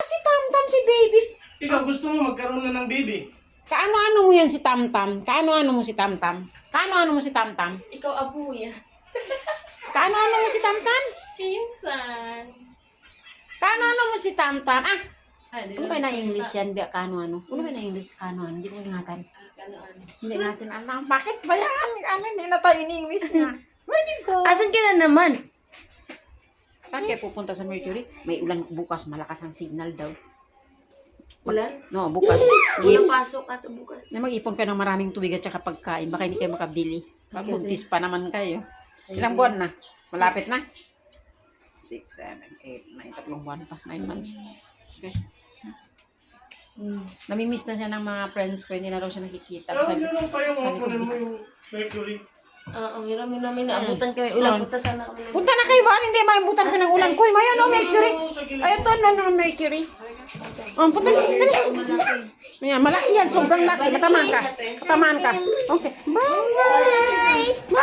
si Tamtam, si babies. Ikaw gusto mo magkaroon na ng baby? Kaano-ano mo yan si Tamtam? Kaano-ano mo si Tamtam? Kaano-ano mo si Tamtam? Ikaw apo ya. Kaano-ano mo si Tamtam? Pinsan. Kaano-ano mo si Tamtam? Ah, Ano ano ba na English yan? Biya, kaano-ano? Ano ba na English? Kaano-ano? Hindi ko ingatan. Ano-ano. Hindi natin alam. Bakit ba yan? Ano, hindi na tayo in English na. Where do you go? Asan ka na naman? Saan kaya pupunta sa Mercury? May ulan bukas. Malakas ang signal daw. Ulan? No, bukas. Walang pasok ato bukas. Na mag-ipon kayo ng maraming tubig at saka pagkain. Baka hindi kayo makabili. Buntis pa naman kayo. Ilang buwan na? Malapit na? 6, 7, 8, 9. Tatlong buwan pa. 9 months. Okay. Namimiss na siya ng mga friends ko. Hindi na raw siya nakikita. Pero Sabi, meron pa yung sabi ko, kunin mo yung Mercury. Oo, hirami namin naabutan kami. Ulan, punta sana kami. punta na kayo ba? Hindi maibutan ka ng ulan. Kunin mo yan, oh, Mercury. Sa gilid. Ay, ito, no, Mercury. Oh, punta na. Ayan, malaki yan. Sobrang laki. Katamaan ka. Katamaan ka. Okay. Bye. Bye.